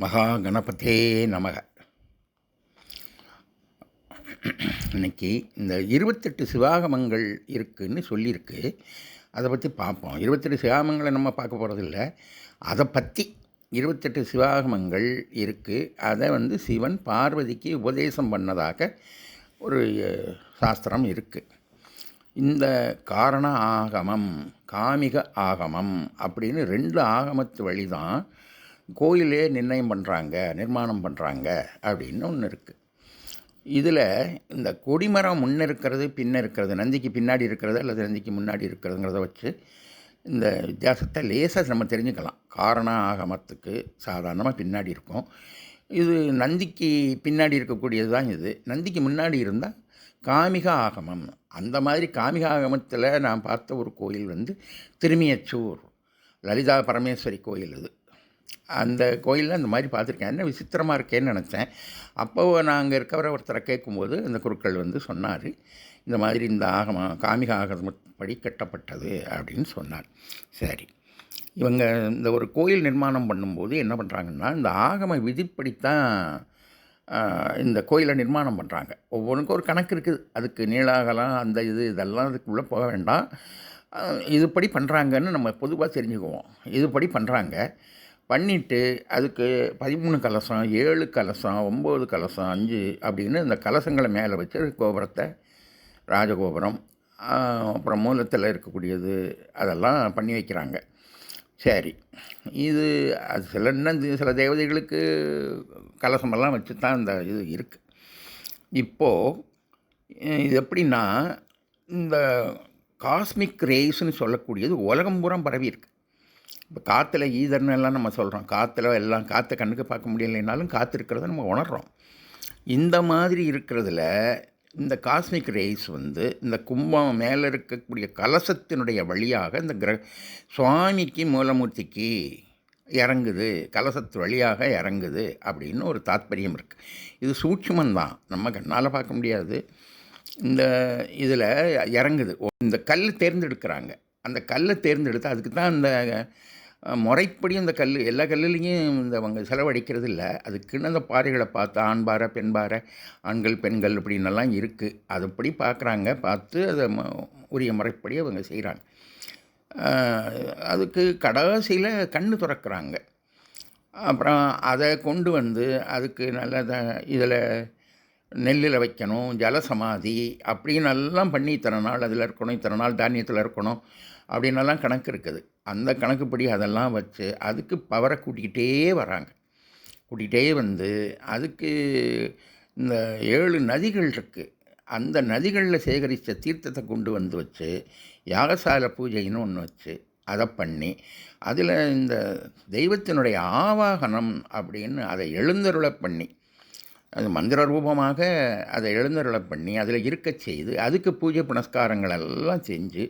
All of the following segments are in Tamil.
மகா கணபதே நமக. இன்னைக்கு இந்த 28 சிவாகமங்கள் இருக்குதுன்னு சொல்லியிருக்கு. அதை பற்றி பார்ப்போம். 28 சிவாகமங்களை நம்ம பார்க்க போகிறதில்ல. அதை பற்றி 28 சிவாகமங்கள் இருக்குது. அதை சிவன் பார்வதிக்கு உபதேசம் பண்ணதாக ஒரு சாஸ்திரம் இருக்குது. இந்த காரண ஆகமம், காமிக ஆகமம் அப்படின்னு 2 ஆகமத்து வழி தான் கோயிலே நிர்ணயம் பண்ணுறாங்க, நிர்மாணம் பண்ணுறாங்க அப்படின்னு ஒன்று இருக்குது. இதில் இந்த கொடிமரம் முன்னே இருக்கிறது, பின்னே இருக்கிறது, நந்திக்கு பின்னாடி இருக்கிறது அல்லது நந்திக்கு முன்னாடி இருக்கிறதுங்கிறத வச்சு இந்த வித்தியாசத்தை லேசாக நம்ம தெரிஞ்சுக்கலாம். காரண ஆகமத்துக்கு சாதாரணமாக பின்னாடி இருக்கும். இது நந்திக்கு பின்னாடி இருக்கக்கூடியது தான். இது நந்திக்கு முன்னாடி இருந்தால் காமிக ஆகமம். அந்த மாதிரி காமிக ஆகமத்தில் நான் பார்த்த ஒரு கோயில் திருமியச்சூர் லலிதா பரமேஸ்வரி கோயில். இது அந்த கோயிலில் அந்த மாதிரி பார்த்துருக்கேன். என்ன விசித்திரமாக இருக்கேன்னு நினச்சேன். அப்போ நான் அங்கே இருக்கிற ஒருத்தரை கேட்கும்போது அந்த குருக்கள் சொன்னார், இந்த மாதிரி இந்த ஆகமம் காமிக ஆகமப்படி கட்டப்பட்டது அப்படின்னு சொன்னார். சரி, இவங்க இந்த ஒரு கோயில் நிர்மாணம் பண்ணும்போது என்ன பண்ணுறாங்கன்னா, இந்த ஆகம விதிப்படித்தான் இந்த கோயிலை நிர்மாணம் பண்ணுறாங்க. ஒவ்வொன்றுக்கும் ஒரு கணக்கு இருக்குது. அதுக்கு நீளாகலாம் அந்த இதெல்லாம் அதுக்குள்ளே போக வேண்டாம். இதுபடி பண்ணுறாங்கன்னு நம்ம பொதுவாக தெரிஞ்சுக்குவோம். இதுபடி பண்ணுறாங்க. பண்ணிவிட்டு அதுக்கு 13 கலசம், 7 கலசம், 9 கலசம், 5 அப்படின்னு இந்த கலசங்களை மேலே வச்சு கோபுரத்தை, ராஜகோபுரம், அப்புறம் மூலத்தில் இருக்கக்கூடியது அதெல்லாம் பண்ணி வைக்கிறாங்க. சரி, இது அது சில தேவதைகளுக்கு கலசமெல்லாம் வச்சு தான் இந்த இது இருக்குது. இப்போது இது எப்படின்னா, இந்த காஸ்மிக் ரேஸ்ன்னு சொல்லக்கூடியது உலகம் பூரா பரவி இருக்குது. இப்போ காற்றுல ஈதர்னு எல்லாம் நம்ம சொல்கிறோம். காற்றுல எல்லாம் காற்றை கண்ணுக்கு பார்க்க முடியலைனாலும் காற்று இருக்கிறத நம்ம உணர்கிறோம். இந்த மாதிரி இருக்கிறதுல இந்த காஸ்மிக் ரேஸ் இந்த கும்பம் மேலே இருக்கக்கூடிய கலசத்தினுடைய வழியாக இந்த சுவாமிக்கு மூலமூர்த்திக்கு இறங்குது, கலசத்து வழியாக இறங்குது அப்படின்னு ஒரு தாத்பரியம் இருக்குது. இது சூட்சுமந்தான், நம்ம கண்ணால் பார்க்க முடியாது. இந்த இதில் இறங்குது. இந்த கல் தேர்ந்தெடுக்கிறாங்க. அந்த கல்லை தேர்ந்தெடுத்து அதுக்கு தான் இந்த முறைப்படி அந்த கல் எல்லா கல்லுலேயும் அவங்க செலவழிக்கிறது இல்லை. அதுக்குன்னு அந்த பாறைகளை பார்த்து ஆண் பாறை, பெண் பாறை, ஆண்கள் பெண்கள் அப்படின்னெல்லாம் இருக்குது. அதுபடி பார்க்குறாங்க. பார்த்து அதை உரிய முறைப்படி அவங்க செய்கிறாங்க. அதுக்கு கடைசியில் கண் திறக்கிறாங்க. அப்புறம் அதை கொண்டு அதுக்கு நல்ல இதில் நெல்லில் வைக்கணும், ஜலசமாதி அப்படின்னு எல்லாம் பண்ணி இத்தனை நாள் அதில் இருக்கணும், இத்தனை நாள் தானியத்தில் இருக்கணும் அப்படின்னெல்லாம் கணக்கு இருக்குது. அந்த கணக்குப்படி அதெல்லாம் வச்சு அதுக்கு பவரை கூட்டிக்கிட்டே வராங்க. கூட்டிகிட்டே அதுக்கு இந்த 7 நதிகள் இருக்குது. அந்த நதிகளில் சேகரித்த தீர்த்தத்தை கொண்டு வச்சு யாகசால பூஜைன்னு ஒன்று வச்சு அதை பண்ணி அதில் இந்த தெய்வத்தினுடைய ஆவாகனம் அப்படின்னு அதை எழுந்தருளை பண்ணி, அது மந்திர ரூபமாக அதை எழுந்தருளை பண்ணி அதில் இருக்க செய்து அதுக்கு பூஜை புனஸ்காரங்கள் எல்லாம் செஞ்சு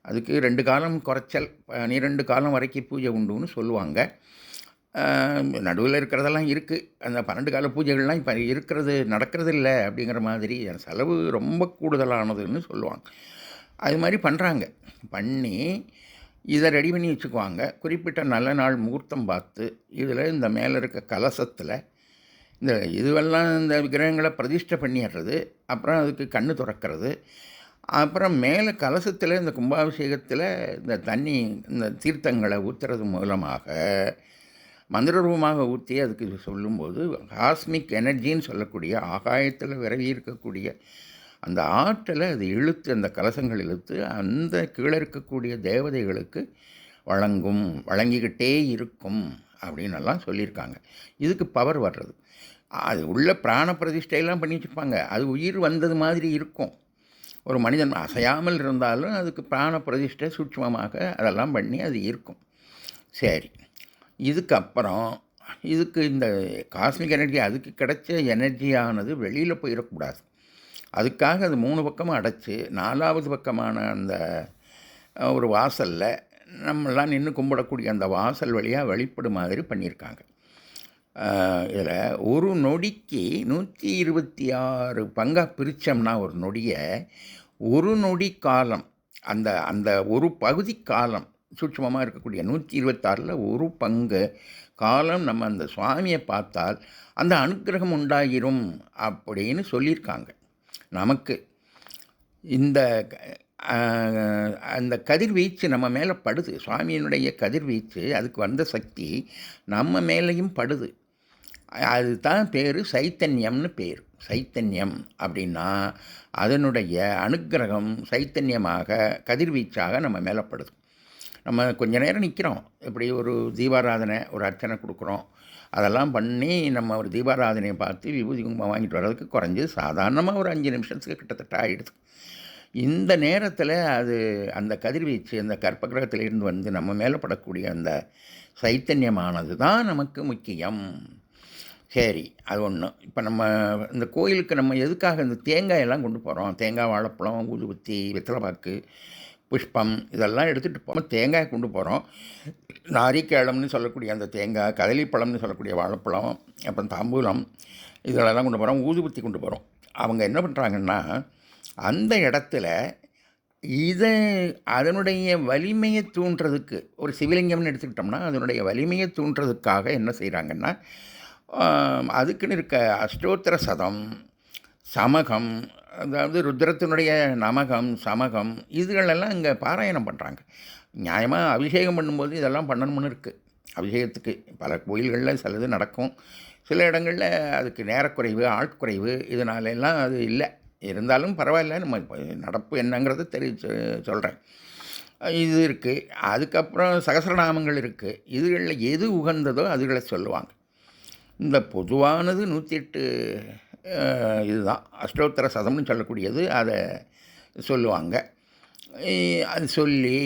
அதுக்கு 2 காலம் குறைச்சல் 12 காலம் வரைக்கும் பூஜை உண்டுன்னு சொல்லுவாங்க. நடுவில் இருக்கிறதெல்லாம் இருக்குது. அந்த 12 கால பூஜைகள்லாம் இப்போ நடக்கிறது இல்லை அப்படிங்கிற மாதிரி செலவு ரொம்ப கூடுதலானதுன்னு சொல்லுவாங்க. அது மாதிரி பண்ணுறாங்க. பண்ணி இதை ரெடி பண்ணி வச்சுக்குவாங்க. குறிப்பிட்ட நல்ல நாள் முகூர்த்தம் பார்த்து இதில் இந்த மேலே இருக்க கலசத்தில் இந்த இதுவெல்லாம் இந்த விக்கிரகங்களை பிரதிஷ்டை பண்ணிடுறது. அப்புறம் அதுக்கு கண் திறக்கிறது. அப்புறம் மேலே கலசத்தில் இந்த கும்பாபிஷேகத்தில் இந்த தண்ணி இந்த தீர்த்தங்களை ஊற்றுறது மூலமாக மந்திரரூபமாக ஊற்றி அதுக்கு சொல்லும்போது காஸ்மிக் எனர்ஜின்னு சொல்லக்கூடிய ஆகாயத்தில் விரவி இருக்கக்கூடிய அந்த ஆற்றலை அது இழுத்து, அந்த கலசங்கள் இழுத்து அந்த கீழே இருக்கக்கூடிய தேவதைகளுக்கு வழங்கிக்கிட்டே இருக்கும் அப்படின்னெல்லாம் சொல்லியிருக்காங்க. இதுக்கு பவர் வர்றது. அது உள்ள பிராண பிரதிஷ்டையெல்லாம் பண்ணி வச்சுப்பாங்க. அது உயிர் வந்தது மாதிரி இருக்கும். ஒரு மனிதன் அசையாமல் இருந்தாலும் அதுக்கு பிராண பிரதிஷ்டை சூட்சமமாக அதெல்லாம் பண்ணி அது இருக்கும். சரி, இதுக்கப்புறம் இதுக்கு இந்த காஸ்மிக் எனர்ஜி அதுக்கு கிடைச்ச எனர்ஜியானது வெளியில் போயிடக்கூடாது. அதுக்காக அது 3 பக்கமும் அடைச்சி 4வது பக்கமான அந்த ஒரு வாசலில் நம்மளாம் நின்று கும்பிடக்கூடிய அந்த வாசல் வழியாக வெளிப்படும் மாதிரி பண்ணியிருக்காங்க. இதில் ஒரு நொடிக்கு 126 பங்காக பிரித்தோம்னா ஒரு நொடியை ஒரு நொடி காலம், அந்த அந்த ஒரு பகுதி காலம் சூட்சமமாக இருக்கக்கூடிய 126ல் ஒரு பங்கு காலம் நம்ம அந்த சுவாமியை பார்த்தால் அந்த அனுக்கிரகம் உண்டாகிரும் அப்படின்னு சொல்லியிருக்காங்க. நமக்கு இந்த அந்த கதிர்வீச்சு நம்ம மேலே படுது. சுவாமியினுடைய கதிர்வீச்சு, அதுக்கு வந்த சக்தி நம்ம மேலேயும் படுது. அதுதான் பேர் சைத்தன்யம்னு பேர். சைத்தன்யம் அப்படின்னா அதனுடைய அனுக்கிரகம் சைத்தன்யமாக கதிர்வீச்சாக நம்ம மேலே படுது. நம்ம கொஞ்ச நேரம் நிற்கிறோம், இப்படி ஒரு தீபாராதனை, ஒரு அர்ச்சனை கொடுக்குறோம், அதெல்லாம் பண்ணி நம்ம ஒரு தீபாராதனையை பார்த்து விபூதி குங்குமம் வாங்கிட்டு வர்றதுக்கு குறைஞ்சது சாதாரணமாக ஒரு 5 நிமிஷத்துக்கு கிட்டத்தட்ட ஆகிடுது. இந்த நேரத்தில் அது அந்த கதிர்வீச்சு அந்த கற்பகிரகத்திலிருந்து வந்து நம்ம மேலே படக்கூடிய அந்த சைத்தன்யமானது தான் நமக்கு முக்கியம். சரி, அது ஒன்று. இப்போ நம்ம இந்த கோயிலுக்கு நம்ம எதுக்காக இந்த தேங்காயெல்லாம் கொண்டு போகிறோம்? தேங்காய், வாழைப்பழம், ஊதுபத்தி, வெத்தலைப்பாக்கு, புஷ்பம் இதெல்லாம் எடுத்துகிட்டு போகிறோம். தேங்காய் கொண்டு போகிறோம். நாரிக்கேளம்னு சொல்லக்கூடிய அந்த தேங்காய், கதலிப்பழம்னு சொல்லக்கூடிய வாழைப்பழம், அப்புறம் தாம்பூலம் இதெல்லாம் கொண்டு போகிறோம். ஊதுபத்தி கொண்டு போகிறோம். அவங்க என்ன பண்ணுறாங்கன்னா, அந்த இடத்துல இதை அதனுடைய வலிமையை தூண்டுறதுக்கு, ஒரு சிவலிங்கம்னு எடுத்துக்கிட்டோம்னா அதனுடைய வலிமையை தூண்டுறதுக்காக என்ன செய்கிறாங்கன்னா, அதுக்குன்னு இருக்க அஷ்டோத்திர சதம், சமகம், அதாவது ருத்ரத்தினுடைய நமகம், சமகம் இதுகளெல்லாம் இங்கே பாராயணம் பண்ணுறாங்க. நியாயமாக அபிஷேகம் பண்ணும்போது இதெல்லாம் பண்ணணும்னு இருக்குது. அபிஷேகத்துக்கு பல கோயில்களில் சிலது நடக்கும், சில இடங்களில் அதுக்கு நேரக்குறைவு, ஆட்குறைவு, இதனாலெல்லாம் அது இல்லை. இருந்தாலும் பரவாயில்ல, நம்ம இப்போ நடப்பு என்னங்கிறத சொல்கிறேன். இது இருக்குது. அதுக்கப்புறம் சகஸ்ரநாமங்கள் இருக்குது. இதுகளில் எது உகந்ததோ அதுகளை சொல்லுவாங்க. இந்த பொதுவானது 108 இதுதான் அஷ்டோத்திர சதம்னு சொல்லக்கூடியது. அதை சொல்லுவாங்க. அது சொல்லி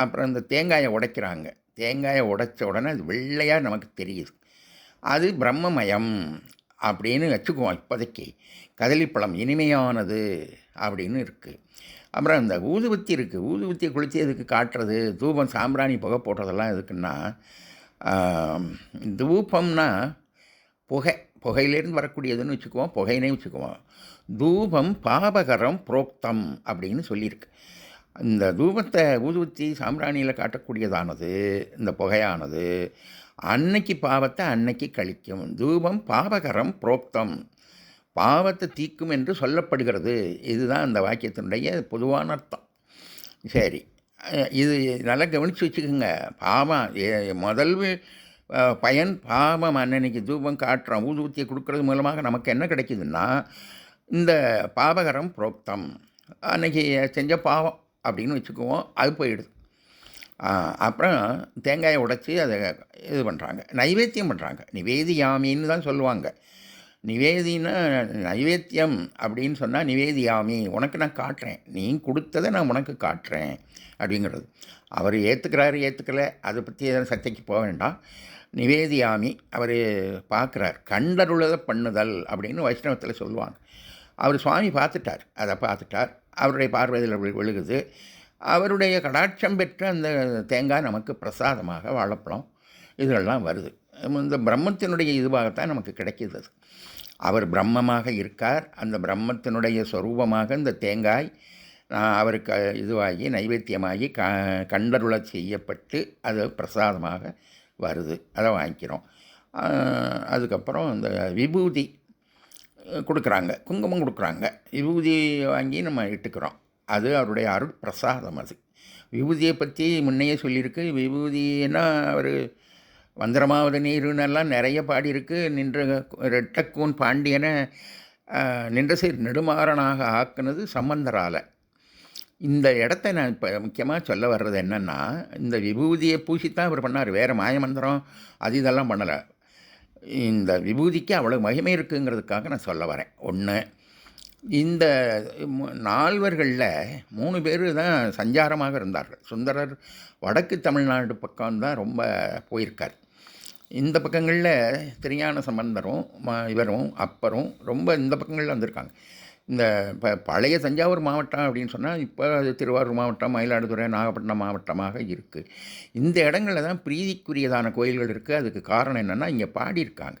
அப்புறம் இந்த தேங்காயை உடைக்கிறாங்க. தேங்காயை உடைச்ச உடனே அது வெள்ளையாக நமக்கு தெரியுது. அது பிரம்மமயம் அப்படின்னு வச்சுக்குவோம். இப்போதைக்கு கதலிப்பழம் இனிமையானது அப்படின்னு இருக்குது. அப்புறம் இந்த ஊதுபத்தி இருக்குது. ஊதுபத்தியை கொளுத்தி அதுக்கு காட்டுறது, தூபம், சாம்பிராணி, புகை போடுறதெல்லாம் எதுக்குன்னா, தூபம்னா புகையிலேருந்து வரக்கூடியதுன்னு வச்சுக்குவோம், புகையினே வச்சுக்குவோம். தூபம் பாபகரம் புரோக்தம் அப்படின்னு சொல்லியிருக்கு. இந்த தூபத்தை ஊதுபத்தி சாம்பிராணியில் காட்டக்கூடியதானது, இந்த புகையானது அன்னைக்கு பாவத்தை அன்னைக்கு கழிக்கும். தூபம் பாபகரம் புரோக்தம், பாவத்தை தீக்கும் என்று சொல்லப்படுகிறது. இதுதான் அந்த வாக்கியத்தினுடைய பொதுவான அர்த்தம். சரி, இது நல்லா கவனித்து வச்சுக்கோங்க. பாவம் முதல் பயன் பாவம். அன்னைக்கு தூபம் காட்டுறோம், ஊதுபத்தியை கொடுக்கறது மூலமாக நமக்கு என்ன கிடைக்குதுன்னா, இந்த பாபகரம் புரோக்தம், அன்னைக்கு செஞ்ச பாவம் அப்படின்னு வச்சுக்குவோம், அது போயிடுது. அப்புறம் தேங்காயை உடைச்சி அதை இது பண்ணுறாங்க, நைவேத்தியம் பண்ணுறாங்க. நிவேதியாமின்னு தான் சொல்லுவாங்க. நிவேதினா நைவேத்தியம் அப்படின்னு சொன்னால் நிவேதியாமி, உனக்கு நான் காட்டுறேன், நீ கொடுத்ததை நான் உனக்கு காட்டுறேன் அப்படிங்கிறது. அவர் ஏற்றுக்கிறாரு ஏற்றுக்கலை அதை பற்றி எதாவது சர்ச்சைக்கு போக வேண்டாம். நிவேதியாமி அவர் பார்க்குறார். கண்டருளதை பண்ணுதல் அப்படின்னு வைஷ்ணவத்தில் சொல்லுவாங்க. அவர் சுவாமி பார்த்துட்டார், அதை பார்த்துட்டார். அவருடைய பார்வையில் விழுகுது. அவருடைய கடாட்சம் பெற்ற அந்த தேங்காய் நமக்கு பிரசாதமாக, வாழைப்பழம் இதெல்லாம் வருது. இந்த பிரம்மத்தினுடைய இதுவாகத்தான் நமக்கு கிடைக்கிது. அவர் பிரம்மமாக இருக்கார். அந்த பிரம்மத்தினுடைய சொரூபமாக இந்த தேங்காய் அவருக்கு இதுவாகி நைவேத்தியமாகி கண்டருள செய்யப்பட்டு அது பிரசாதமாக வருது. அதை வாங்கிக்கிறோம். அதுக்கப்புறம் இந்த விபூதி கொடுக்குறாங்க, குங்குமம் கொடுக்குறாங்க. விபூதி வாங்கி நம்ம இட்டுக்கிறோம். அது அவருடைய அருள் பிரசாதம். அது விபூதியை பற்றி முன்னையே சொல்லியிருக்கு. விபூதினா அவர் வந்திரமாவது நீருன்னெல்லாம் நிறைய பாடியிருக்கு. நின்ற ரெட்டக்கூன் பாண்டியனை நின்ற சீர் நெடுமாறனாக ஆக்குனது சம்பந்தரால். இந்த இடத்த நான் இப்போ முக்கியமாக சொல்ல வர்றது என்னென்னா, இந்த விபூதியை பூசித்தான் அவர் பண்ணார், வேறு மாயமந்திரம் அது இதெல்லாம் பண்ணலை. இந்த விபூதிக்கு அவ்வளோ மகிமை இருக்குங்கிறதுக்காக நான் சொல்ல வரேன். ஒன்று, இந்த 4வர்களில் 3 பேர் தான் சஞ்சாரமாக இருந்தார்கள். சுந்தரர் வடக்கு தமிழ்நாடு பக்கம்தான் ரொம்ப போயிருக்கார். இந்த பக்கங்களில் திருஞான சம்பந்தரும் இவரும் அப்பரும் ரொம்ப இந்த பக்கங்களில் வந்திருக்காங்க. இந்த பழைய தஞ்சாவூர் மாவட்டம் அப்படின்னு சொன்னால் இப்போ அது திருவாரூர் மாவட்டம், மயிலாடுதுறை, நாகப்பட்டினம் மாவட்டமாக இருக்குது. இந்த இடங்களில் தான் பிரீதிக்குரியதான கோயில்கள் இருக்குது. அதுக்கு காரணம் என்னென்னா, இங்கே பாடியிருக்காங்க,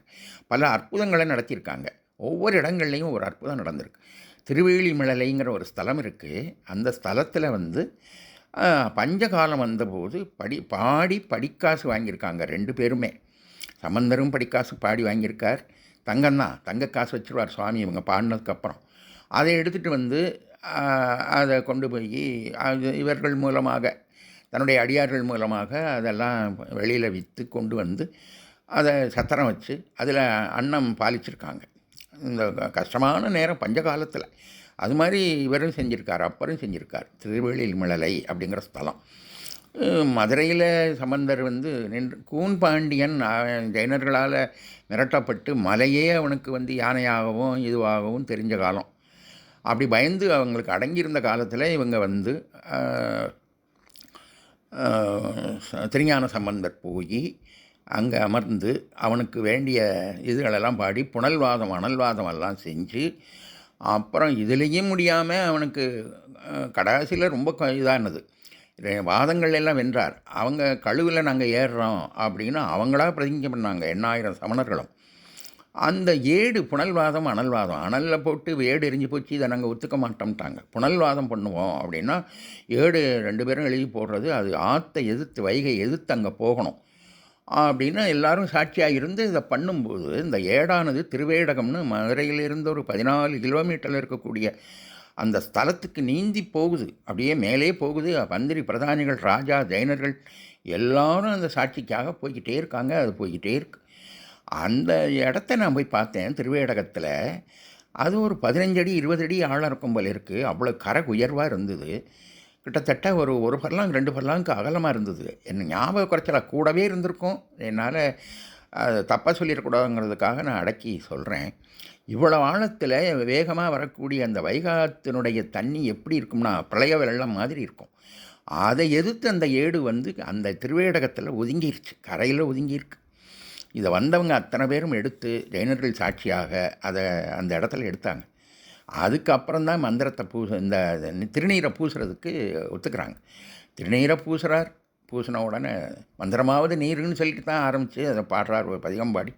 பல அற்புதங்களை நடத்தியிருக்காங்க. ஒவ்வொரு இடங்கள்லையும் ஒரு அற்புதம் நடந்திருக்கு. திருவேலிமலைங்கிற ஒரு ஸ்தலம் இருக்குது. அந்த ஸ்தலத்தில் வந்து பஞ்சகாலம் வந்தபோது பாடி படிக்காசு வாங்கியிருக்காங்க 2 பேருமே. சம்பந்தரும் படிக்காசு பாடி வாங்கியிருக்கார். தங்கம்தான், தங்க காசு வச்சுருவார் சுவாமி இவங்க பாடினதுக்கப்புறம். அதை எடுத்துகிட்டு வந்து அதை கொண்டு போய் அது இவர்கள் மூலமாக, தன்னுடைய அடியார்கள் மூலமாக அதெல்லாம் வெளியில் விற்று கொண்டு வந்து அதை சத்திரம் வச்சு அதில் அன்னம் பாலிச்சிருக்காங்க. இந்த கஷ்டமான நேரம் பஞ்ச காலத்தில் அது மாதிரி இவரும் செஞ்சுருக்கார், அப்பரும் செஞ்சுருக்கார். திருவேளிமலை அப்படிங்கிற ஸ்தலம். மதுரையில் சம்பந்தர் வந்து நின்று கூன் பாண்டியன் ஜெயினர்களால் மிரட்டப்பட்டு மலையே அவனுக்கு வந்து யானையாகவும் இதுவாகவும் தெரிஞ்ச காலம். அப்படி பயந்து அவங்களுக்கு அடங்கியிருந்த காலத்தில் இவங்க வந்து திருஞான சம்பந்தர் போய் அங்கே அமர்ந்து அவனுக்கு வேண்டிய இதுகளெல்லாம் பாடி புனல்வாதம் அனல்வாதம் எல்லாம் செஞ்சு, அப்புறம் இதுலேயும் முடியாமல் அவனுக்கு கடைசியில் ரொம்ப இதானது வாதங்கள் எல்லாம் வென்றார். அவங்க கழுவில் நாங்கள் ஏறுறோம் அப்படின்னு அவங்களா பிரதிஜை பண்ணாங்க 8000 சமணர்களும். அந்த ஏடு புனல்வாதம் அனல்வாதம், அனலில் போட்டு ஏடு எரிஞ்சு போச்சு, இதை நாங்கள் ஒத்துக்க மாட்டோம்ட்டாங்க. புனல்வாதம் பண்ணுவோம் அப்படின்னா ஏடு 2 பேரும் எழுதி போடுறது, அது ஆற்றை எதிர்த்து வைகை எதிர்த்து அங்கே போகணும் அப்படின்னு எல்லாரும் சாட்சியாக இருந்து இதை பண்ணும்போது இந்த ஏடானது திருவேடகம்னு மதுரையிலிருந்து ஒரு 14 கிலோமீட்டரில் இருக்கக்கூடிய அந்த ஸ்தலத்துக்கு நீந்தி போகுது, அப்படியே மேலே போகுது. மந்திரி பிரதானிகள் ராஜா ஜெயினர்கள் எல்லாரும் அந்த சாட்சிக்காக போய்கிட்டே இருக்காங்க. அது போய்கிட்டே இருக்கு. அந்த இடத்த நான் போய் பார்த்தேன் திருவேடகத்தில். அது ஒரு 15 அடி 20 அடி ஆழம் இருக்கும் போல இருக்குது. அவ்வளோ கரை உயர்வாக இருந்தது. கிட்டத்தட்ட ஒரு பர்லாங் 2 பர்லாங்க்கு அகலமாக இருந்தது. என்ன ஞாபக குறைச்சலாக கூடவே இருந்திருக்கும். என்னால் தப்பாக சொல்லிடக்கூடாதுங்கிறதுக்காக நான் அடக்கி சொல்கிறேன். இவ்வளோ ஆழத்தில் வேகமாக வரக்கூடிய அந்த வைகாத்தினுடைய தண்ணி எப்படி இருக்கும்னா பிரளய வெள்ளம் மாதிரி இருக்கும். அதை எதிர்த்து அந்த ஏடு வந்து அந்த திருவேடகத்தில் ஒதுங்கிருச்சு, கரையில் ஒதுங்கியிருக்கு. இதை வந்தவங்க அத்தனை பேரும் எடுத்து ஜெயினர்கள் சாட்சியாக அதை அந்த இடத்துல எடுத்தாங்க. அதுக்கப்புறம் தான் மந்திரத்தை இந்த திருநீரை பூசுறதுக்கு ஒத்துக்கிறாங்க. திருநீரை பூசின உடனே மந்திரமாவது நீருன்னு சொல்லிட்டு தான் ஆரம்பித்து அதை பாடுறார். ஒரு பதிகம் பாடி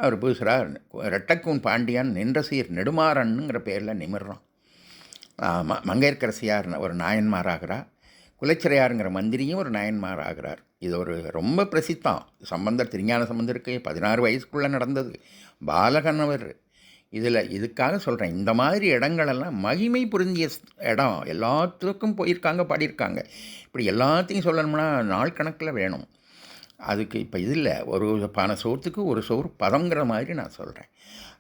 அவர் பூசுகிறார். ரெட்டக்கூன் பாண்டியன் நின்ற சீர் நெடுமாறன்னுங்கிற பேரில் நிமிர்றான். மங்கையர்க்கரசியார் ஒரு நாயன்மார் ஆகிறார். குலச்சிறையாருங்கிற மந்திரியும் ஒரு நாயன்மார் ஆகிறார். இது ஒரு ரொம்ப பிரசித்தம். சம்பந்தர் திருஞான சம்பந்தருக்கு 16 வயசுக்குள்ளே நடந்தது. பாலகன் அவர். இதுக்காக சொல்கிறேன், இந்த மாதிரி இடங்களெல்லாம் மகிமை புரிஞ்சிய இடம். எல்லாத்துக்கும் போயிருக்காங்க, பாடியிருக்காங்க. இப்படி எல்லாத்தையும் சொல்லணும்னா நாள் கணக்கில் வேணும். அதுக்கு இப்போ இதில் ஒரு பானை சோற்றுக்கு ஒரு சோறு பதங்கிற மாதிரி நான் சொல்கிறேன்.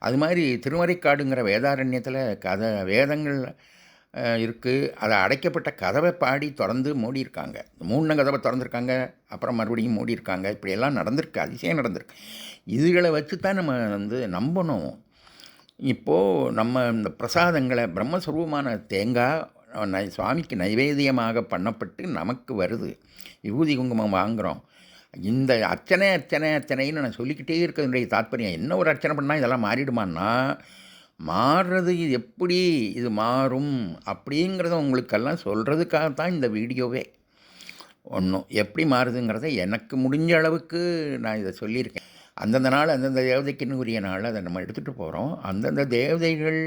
அது மாதிரி திருமறைக்காடுங்கிற வேதாரண்யத்தில் வேதங்கள் இருக்குது. அதை அடைக்கப்பட்ட கதவை பாடி திறந்து மூடியிருக்காங்க. 3 கதவை திறந்துருக்காங்க, அப்புறம் மறுபடியும் மூடியிருக்காங்க. இப்படியெல்லாம் நடந்திருக்கு, அதிசயம் நடந்திருக்கு. இதுகளை வச்சு தான் நம்ம வந்து நம்பணும். இப்போது நம்ம இந்த பிரசாதங்களை பிரம்மஸ்வரூபமான தேங்காய் சுவாமிக்கு நைவேத்தியமாக பண்ணப்பட்டு நமக்கு வருது. விபூதி குங்குமம் வாங்குகிறோம். இந்த அர்ச்சனைன்னு நான் சொல்லிக்கிட்டே இருக்கிறதுடைய தாற்பயம் என்ன? ஒரு அர்ச்சனை பண்ணால் இதெல்லாம் மாறிடுமான்னா, மாறுறது எப்படி இது மாறும் அப்படிங்கிறத உங்களுக்கெல்லாம் சொல்கிறதுக்காகத்தான் இந்த வீடியோவே. ஒன்றும் எப்படி மாறுதுங்கிறத எனக்கு முடிஞ்ச அளவுக்கு நான் இதை சொல்லியிருக்கேன். அந்தந்த நாள் அந்தந்த தேவதைக்குன்னு உரிய நாள் அதை நம்ம எடுத்துகிட்டு போகிறோம். அந்தந்த தேவதைகள்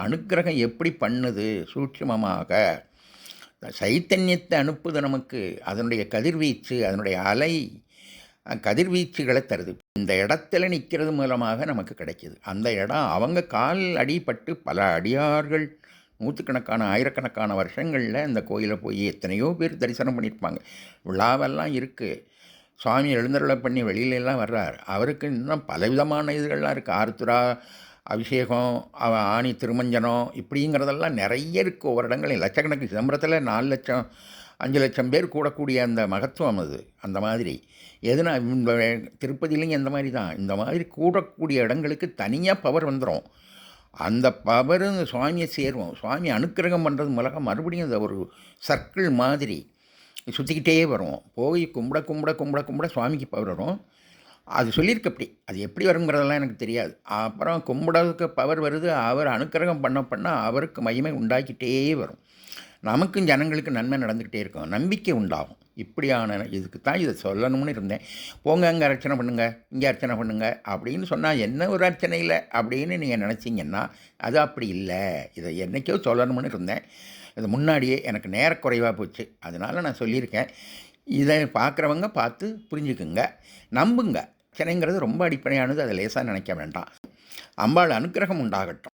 அனுக்கிரகம் எப்படி பண்ணுது சூட்சுமமாக சைத்தன்யத்தை அனுப்புது நமக்கு. அதனுடைய கதிர்வீச்சு, அதனுடைய அலை கதிர்வீச்சுகளை தருது. இந்த இடத்துல நிற்கிறது மூலமாக நமக்கு கிடைக்கிது. அந்த இடம் அவங்க கால் அடிபட்டு பல அடியார்கள் நூற்றுக்கணக்கான ஆயிரக்கணக்கான வருஷங்களில் இந்த கோயிலை போய் எத்தனையோ பேர் தரிசனம் பண்ணியிருப்பாங்க. விழாவெல்லாம் இருக்குது. சுவாமி எழுந்தருளை பண்ணி வெளியிலெல்லாம் வர்றார். அவருக்கு இன்னும் பலவிதமான இதுகள்லாம் இருக்குது. ஆருத்ரா அபிஷேகம், ஆணி திருமஞ்சனம் இப்படிங்கிறதெல்லாம் நிறைய இருக்குது. ஒவ்வொரு இடங்களையும் லட்சக்கணக்கு. சிதம்பரத்தில் 4 லட்சம் 5 லட்சம் பேர் கூடக்கூடிய அந்த மகத்துவம் அது. அந்த மாதிரி எதுனா இந்த திருப்பதியிலையும் இந்த மாதிரி தான். இந்த மாதிரி கூடக்கூடிய இடங்களுக்கு தனியாக பவர் வந்துடும். அந்த பவர் சுவாமியை சேருவோம். சுவாமி அனுக்கிரகம் பண்ணுறது மூலமாக மறுபடியும் அந்த ஒரு சர்க்கிள் மாதிரி சுற்றிக்கிட்டே வரும். போய் கும்பிட சுவாமிக்கு பவர் வரும். அது சொல்லியிருக்கு அப்படி. அது எப்படி வருங்கிறதெல்லாம் எனக்கு தெரியாது. அப்புறம் கும்பிடவுக்கு பவர் வருது. அவர் அனுக்கிரகம் பண்ண அவருக்கு மகிமை உண்டாக்கிட்டே வரும். நமக்கும் ஜனங்களுக்கு நன்மை நடந்துக்கிட்டே இருக்கும், நம்பிக்கை உண்டாகும். இப்படியான இதுக்கு தான் இதை சொல்லணும்னு இருந்தேன். போங்க அங்கே அர்ச்சனை பண்ணுங்கள், இங்கே அர்ச்சனை பண்ணுங்கள் அப்படின்னு சொன்னால் என்ன ஒரு அர்ச்சனை இல்லை அப்படின்னு நீங்கள் நினச்சிங்கன்னா அது அப்படி இல்லை. இதை என்றைக்கோ சொல்லணும்னு இருந்தேன். இது முன்னாடியே எனக்கு நேரக்குறைவாக போச்சு. அதனால் நான் சொல்லியிருக்கேன். இதை பார்க்குறவங்க பார்த்து புரிஞ்சுக்குங்க, நம்புங்க. அர்ச்சனைங்கிறது ரொம்ப அடிப்படையானது, அதை லேசாக நினைக்க வேண்டாம். அம்பாள் அனுக்கிரகம் உண்டாகட்டும்.